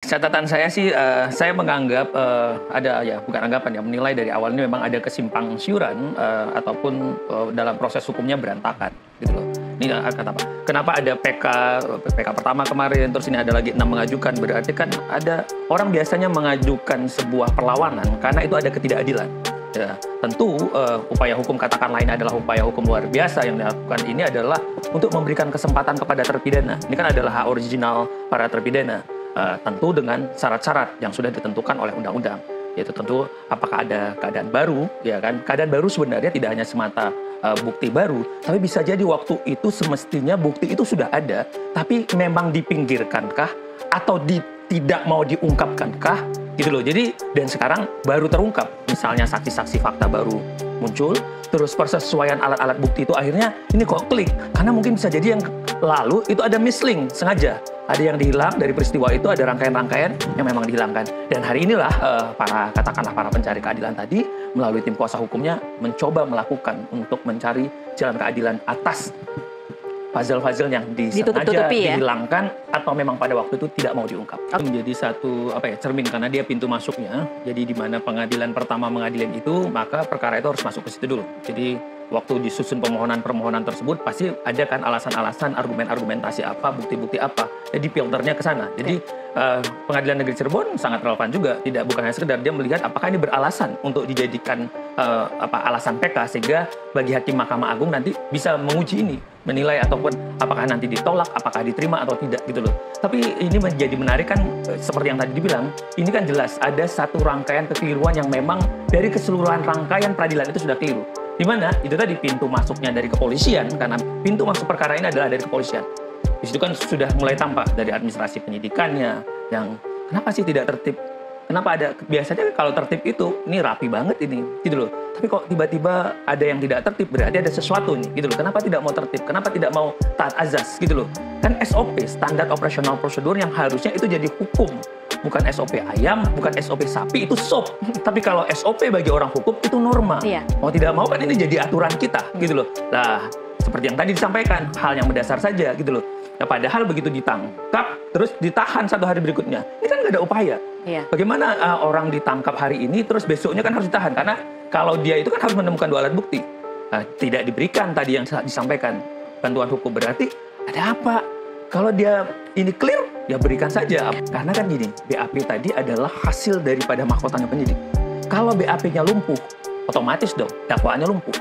Catatan saya sih, saya menganggap ada ya bukan anggapan ya, menilai dari awal ini memang ada kesimpang siuran ataupun dalam proses hukumnya berantakan gitu loh. Ini kenapa ada PK pertama kemarin, terus ini ada lagi 6 mengajukan, berarti kan ada orang biasanya mengajukan sebuah perlawanan karena itu ada ketidakadilan. Ya, tentu upaya hukum katakan lain adalah upaya hukum luar biasa yang dilakukan ini adalah untuk memberikan kesempatan kepada terpidana. Ini kan adalah hak original para terpidana. Tentu dengan syarat-syarat yang sudah ditentukan oleh undang-undang, yaitu tentu apakah ada keadaan baru, ya kan? Keadaan baru sebenarnya tidak hanya semata bukti baru, tapi bisa jadi waktu itu semestinya bukti itu sudah ada, tapi memang dipinggirkankah atau tidak mau diungkapkankah, gitu loh. Jadi dan sekarang baru terungkap, misalnya saksi-saksi fakta baru muncul, terus persesuaian alat-alat bukti itu akhirnya ini kok klik, karena mungkin bisa jadi yang lalu itu ada mislink sengaja. Ada yang dihilang dari peristiwa itu, ada rangkaian-rangkaian yang memang dihilangkan. Dan hari inilah para pencari keadilan tadi melalui tim kuasa hukumnya mencoba melakukan untuk mencari jalan keadilan atas puzzle-puzzle yang disengaja dihilangkan atau memang pada waktu itu tidak mau diungkap. Itu menjadi satu cermin karena dia pintu masuknya. Jadi di mana pengadilan pertama mengadilin itu, maka perkara itu harus masuk ke situ dulu. Jadi waktu disusun permohonan tersebut pasti ada kan alasan-alasan, argumentasi apa, bukti-bukti apa. Jadi filternya ke sana. Jadi Pengadilan Negeri Cirebon sangat relevan juga. Bukan hanya sekedar dia melihat apakah ini beralasan untuk dijadikan alasan PK sehingga bagi hakim Mahkamah Agung nanti bisa menguji ini, menilai ataupun apakah nanti ditolak, apakah diterima atau tidak gitu loh. Tapi ini menjadi menarik kan seperti yang tadi dibilang, ini kan jelas ada satu rangkaian kekeliruan yang memang dari keseluruhan rangkaian peradilan itu sudah keliru. Di mana itu tadi pintu masuknya dari kepolisian, karena pintu masuk perkara ini adalah dari kepolisian. Di situ kan sudah mulai tampak dari administrasi penyidikannya yang kenapa sih tidak tertib? Kenapa ada biasanya kalau tertib itu ini rapi banget ini gitu loh. Tapi kok tiba-tiba ada yang tidak tertib, berarti ada sesuatu nih gitu loh. Kenapa tidak mau tertib? Kenapa tidak mau taat azas gitu loh? Kan SOP, standar operasional prosedur yang harusnya itu jadi hukum. Bukan SOP ayam, bukan SOP sapi, itu sop. Tapi kalau SOP bagi orang hukum itu norma. Iya. Mau tidak mau kan ini jadi aturan kita gitu loh. Nah, seperti yang tadi disampaikan, hal yang mendasar saja gitu loh. Nah, padahal begitu ditangkap, terus ditahan 1 hari berikutnya. Ini kan nggak ada upaya. Iya. Bagaimana orang ditangkap hari ini, terus besoknya kan harus ditahan. Karena kalau dia itu kan harus menemukan 2 alat bukti. Tidak diberikan tadi yang disampaikan bantuan hukum, berarti ada apa? Kalau dia ini clear, ya berikan saja. Karena kan gini, BAP tadi adalah hasil daripada mahkotanya penyidik. Kalau BAP-nya lumpuh, otomatis dong dakwaannya lumpuh.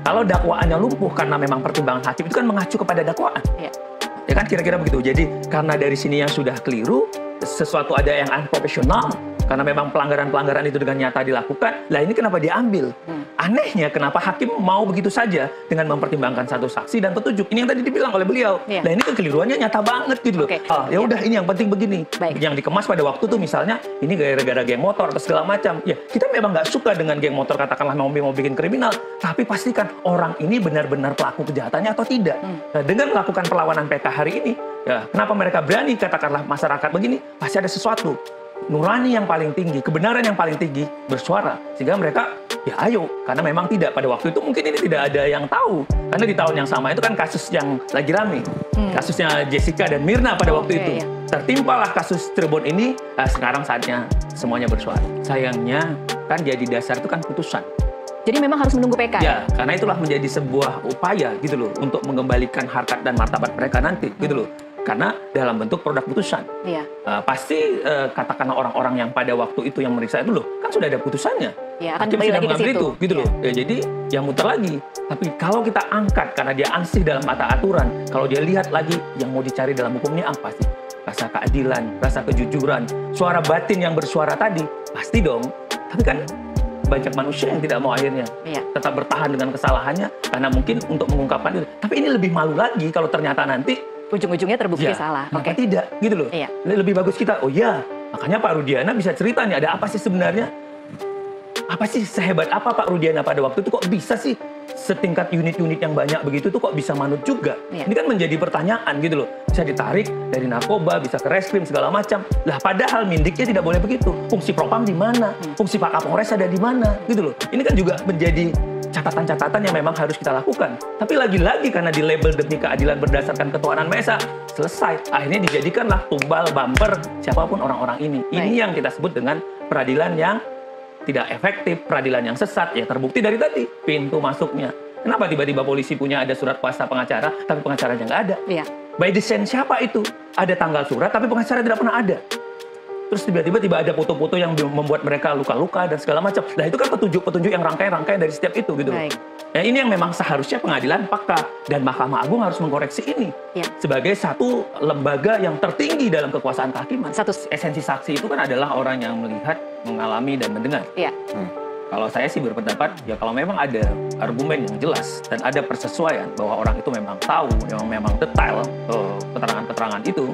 Kalau dakwaannya lumpuh karena memang pertimbangan hakim itu kan mengacu kepada dakwaan. Iya. Ya kan kira-kira begitu. Jadi karena dari sini yang sudah keliru, sesuatu ada yang unprofesional, karena memang pelanggaran-pelanggaran itu dengan nyata dilakukan. Lah ini kenapa diambil? Anehnya kenapa hakim mau begitu saja dengan mempertimbangkan satu saksi dan petunjuk. Ini yang tadi dibilang oleh beliau. Nah ini kekeliruannya nyata banget gitu loh. Ya udah ini yang penting begini. Yang dikemas pada waktu itu misalnya ini gara-gara geng motor atau segala macam. Ya kita memang nggak suka dengan geng motor, katakanlah mau bikin kriminal. Tapi pastikan orang ini benar-benar pelaku kejahatannya atau tidak. Nah, dengan melakukan perlawanan PK hari ini, ya kenapa mereka berani katakanlah masyarakat begini? Pasti ada sesuatu. Nurani yang paling tinggi, kebenaran yang paling tinggi bersuara sehingga mereka ya ayo, karena memang tidak pada waktu itu mungkin ini tidak ada yang tahu karena di tahun yang sama itu kan kasus yang lagi rame, kasusnya Jessica dan Mirna pada waktu itu tertimpalah kasus Cirebon ini. Sekarang saatnya semuanya bersuara. Sayangnya kan jadi dasar itu kan putusan. Jadi memang harus menunggu PK ya? Karena itulah menjadi sebuah upaya gitu loh untuk mengembalikan harkat dan martabat mereka nanti gitu loh. Karena dalam bentuk produk putusan. Iya. Pasti katakanlah orang-orang yang pada waktu itu yang meriksa itu loh, kan sudah ada putusannya. Ya, akan kembali lagi ke situ. Itu, gitu loh. Ya, jadi yang muter lagi. Tapi kalau kita angkat karena dia ansih dalam mata aturan, kalau dia lihat lagi yang mau dicari dalam hukum ini apa sih? Rasa keadilan, rasa kejujuran, suara batin yang bersuara tadi, pasti dong. Tapi kan banyak manusia yang tidak mau akhirnya tetap bertahan dengan kesalahannya karena mungkin untuk mengungkapkan itu. Tapi ini lebih malu lagi kalau ternyata nanti ujung-ujungnya terbukti salah. Maka tidak, gitu loh. Iya. Lebih bagus kita, oh ya, makanya Pak Rudiana bisa cerita nih, ada apa sih sebenarnya? Apa sih, sehebat apa Pak Rudiana pada waktu itu kok bisa sih setingkat unit-unit yang banyak begitu tuh kok bisa manut juga? Iya. Ini kan menjadi pertanyaan gitu loh. Bisa ditarik dari narkoba, bisa ke reskrim segala macam. Lah padahal mindiknya tidak boleh begitu. Fungsi propam di mana? Fungsi Pak Kapolres ada di mana? Gitu loh. Ini kan juga menjadi catatan-catatan yang memang harus kita lakukan. Tapi lagi-lagi karena di label demi keadilan berdasarkan ketuhanan Maha Esa, selesai. Akhirnya dijadikanlah tumbal bumper siapapun orang-orang ini. Ini yang kita sebut dengan peradilan yang tidak efektif, peradilan yang sesat. Ya terbukti dari tadi, pintu masuknya. Kenapa tiba-tiba polisi punya ada surat kuasa pengacara, tapi pengacaranya nggak ada? Iya. By design siapa itu? Ada tanggal surat, tapi pengacara tidak pernah ada. Terus tiba-tiba ada foto-foto yang membuat mereka luka-luka dan segala macam. Nah itu kan petunjuk-petunjuk yang rangkaian-rangkaian dari setiap itu gitu. Baik. Nah ini yang memang seharusnya pengadilan peka dan Mahkamah Agung harus mengkoreksi ini Ya. sebagai satu lembaga yang tertinggi dalam kekuasaan kehakiman. Satu. Esensi saksi itu kan adalah orang yang melihat, mengalami dan mendengar. Iya. Kalau saya sih berpendapat ya kalau memang ada argumen yang jelas dan ada persesuaian bahwa orang itu memang tahu, memang detail keterangan-keterangan itu.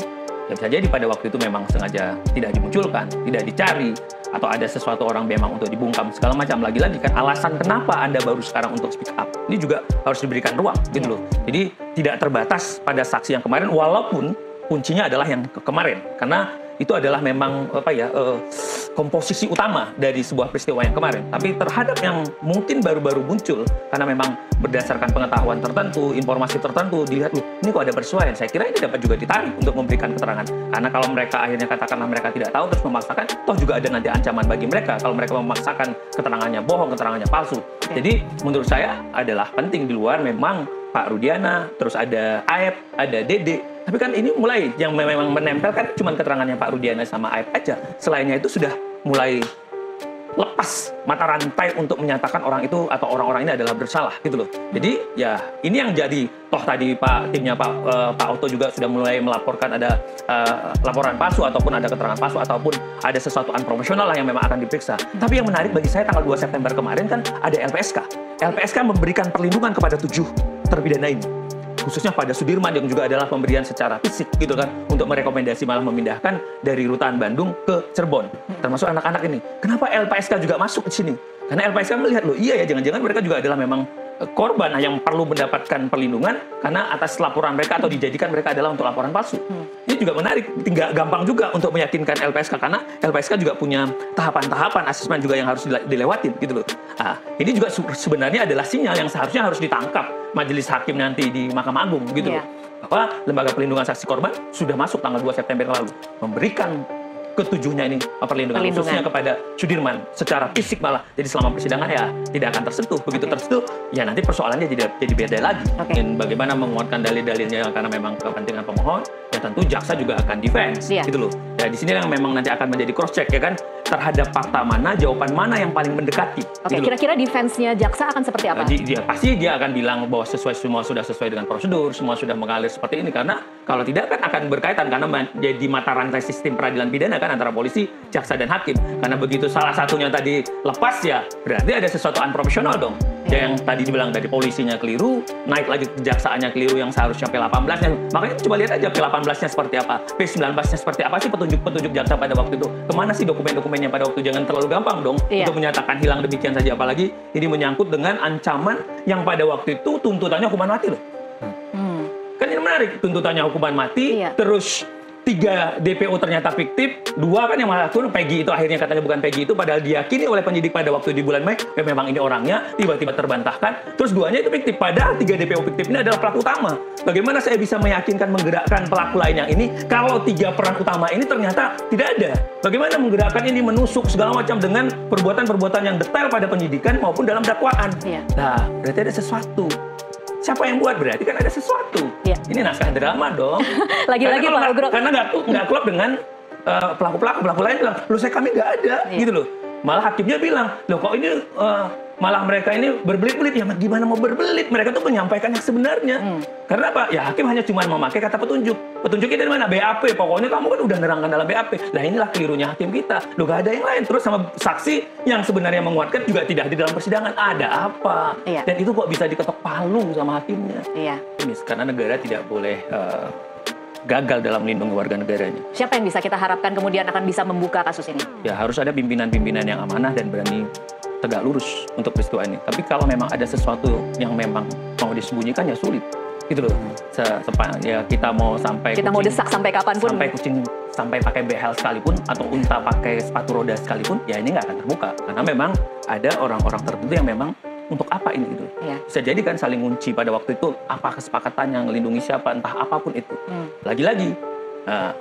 Ya bisa jadi pada waktu itu memang sengaja tidak dimunculkan, tidak dicari, atau ada sesuatu orang memang untuk dibungkam segala macam. Lagi-lagi kan alasan kenapa Anda baru sekarang untuk speak up. Ini juga harus diberikan ruang gitu loh. Jadi tidak terbatas pada saksi yang kemarin walaupun kuncinya adalah yang kemarin. Karena itu adalah memang komposisi utama dari sebuah peristiwa yang kemarin. Tapi terhadap yang mungkin baru-baru muncul karena memang berdasarkan pengetahuan tertentu, informasi tertentu, dilihat loh, ini kok ada persesuaian. Saya kira ini dapat juga ditarik untuk memberikan keterangan. Karena kalau mereka akhirnya katakanlah mereka tidak tahu terus memaksakan, toh juga ada nanti ancaman bagi mereka kalau mereka memaksakan keterangannya bohong, keterangannya palsu. Jadi menurut saya adalah penting di luar memang Pak Rudiana, terus ada Aep, ada Dede. Tapi kan ini mulai yang memang menempel kan cuma keterangannya Pak Rudiana sama Aep aja. Selainnya itu sudah mulai lepas mata rantai untuk menyatakan orang itu atau orang-orang ini adalah bersalah gitu loh. Jadi ya ini yang jadi toh tadi timnya Pak Otto juga sudah mulai melaporkan ada laporan palsu ataupun ada keterangan palsu ataupun ada sesuatu unprofesional lah yang memang akan diperiksa. Tapi yang menarik bagi saya tanggal 2 September kemarin kan ada LPSK. LPSK memberikan perlindungan kepada 7 terpidana ini. Khususnya pada Sudirman yang juga adalah pemberian secara fisik gitu kan untuk merekomendasi malah memindahkan dari Rutan Bandung ke Cirebon termasuk anak-anak ini. Kenapa LPSK juga masuk di sini? Karena LPSK melihat loh iya ya jangan-jangan mereka juga adalah memang korban yang perlu mendapatkan perlindungan karena atas laporan mereka atau dijadikan mereka adalah untuk laporan palsu. Ini juga menarik, tinggal gampang juga untuk meyakinkan LPSK karena LPSK juga punya tahapan-tahapan asesmen juga yang harus dilewatin gitu loh. Nah, ini juga sebenarnya adalah sinyal yang seharusnya harus ditangkap majelis hakim nanti di Mahkamah Agung gitu loh. Bahwa Lembaga Perlindungan Saksi Korban sudah masuk tanggal 2 September lalu memberikan ketujuhnya ini perlindungan khususnya kepada Sudirman secara fisik malah. Jadi selama persidangan ya tidak akan tersentuh. Begitu tersentuh ya nanti persoalannya jadi beda lagi. Dan bagaimana menguatkan dalil-dalilnya karena memang kepentingan pemohon ya tentu jaksa juga akan defense gitu loh. Ya di sini yang memang nanti akan menjadi cross check ya kan terhadap fakta mana, jawaban mana yang paling mendekati. Oke, gitu kira-kira defense-nya jaksa akan seperti apa? Pasti dia akan bilang bahwa semua sudah sesuai dengan prosedur, semua sudah mengalir seperti ini karena kalau tidak kan akan berkaitan karena jadi mata rantai sistem peradilan pidana kan antara polisi, jaksa dan hakim. Karena begitu salah satunya tadi lepas ya berarti ada sesuatu unprofesional dong. Yang tadi dibilang dari polisinya keliru, naik lagi ke jaksaannya keliru yang seharusnya P18-nya. Makanya coba lihat aja P18-nya seperti apa, P19-nya seperti apa sih petunjuk-petunjuk jaksa pada waktu itu. Kemana sih dokumen-dokumennya pada waktu itu? Jangan terlalu gampang dong untuk menyatakan hilang demikian saja. Apalagi ini menyangkut dengan ancaman yang pada waktu itu tuntutannya hukuman mati loh. Kan ini menarik, tuntutannya hukuman mati, terus 3 DPO ternyata fiktif, 2 kan yang malah turun Peggy itu akhirnya katanya bukan Peggy itu padahal diyakini oleh penyidik pada waktu di bulan Mei ya memang ini orangnya, tiba-tiba terbantahkan. Terus 2-nya itu fiktif padahal 3 DPO fiktif ini adalah pelaku utama. Bagaimana saya bisa meyakinkan menggerakkan pelaku lain yang ini kalau 3 peran utama ini ternyata tidak ada? Bagaimana menggerakkan ini menusuk segala macam dengan perbuatan-perbuatan yang detail pada penyidikan maupun dalam dakwaan? Nah, berarti ada sesuatu. Siapa yang buat? Berarti kan ada sesuatu. Ini naskah drama dong. Lagi-lagi Pak Ugro. Karena nggak klop dengan pelaku lain bilang, loh kami nggak ada, gitu loh. Malah hakimnya bilang, loh kok ini malah mereka ini berbelit-belit. Ya gimana mau berbelit? Mereka tuh menyampaikan yang sebenarnya. Karena apa? Ya hakim hanya cuma memakai kata petunjuk. Petunjuknya dari mana? BAP. Pokoknya kamu kan udah nerangkan dalam BAP. Nah inilah kelirunya hakim kita. Loh gak ada yang lain. Terus sama saksi yang sebenarnya menguatkan juga tidak di dalam persidangan. Ada apa? Dan itu kok bisa diketok palu sama hakimnya? Ini karena negara tidak boleh gagal dalam melindungi warga negaranya. Siapa yang bisa kita harapkan kemudian akan bisa membuka kasus ini? Ya harus ada pimpinan-pimpinan yang amanah dan berani tegak lurus untuk peristiwa ini. Tapi kalau memang ada sesuatu yang memang mau disembunyikan ya sulit. Gitu loh. Ya kita mau sampai mau desak sampai kapanpun. Sampai kucing sampai pakai behel sekalipun atau unta pakai sepatu roda sekalipun ya ini nggak akan terbuka. Karena memang ada orang-orang tertentu yang memang untuk apa ini gitu. Bisa jadi kan saling ngunci pada waktu itu, apa kesepakatan yang melindungi siapa, entah apapun itu. Lagi-lagi,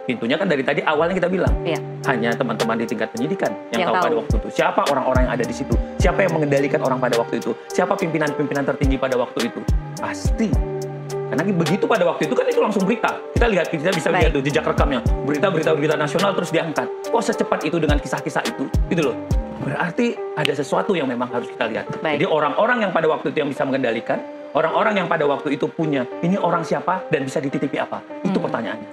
pintunya kan dari tadi awalnya kita bilang, hanya teman-teman di tingkat penyidikan yang tahu pada waktu itu. Siapa orang-orang yang ada di situ, siapa yang mengendalikan orang pada waktu itu, siapa pimpinan-pimpinan tertinggi pada waktu itu. Pasti. Karena begitu pada waktu itu kan itu langsung berita. Kita bisa lihat tuh jejak rekamnya. Berita nasional terus diangkat. Kok secepat itu dengan kisah-kisah itu? Gitu loh. Berarti ada sesuatu yang memang harus kita lihat. Jadi orang-orang yang pada waktu itu yang bisa mengendalikan, orang-orang yang pada waktu itu punya, ini orang siapa dan bisa dititipi apa? Itu pertanyaannya.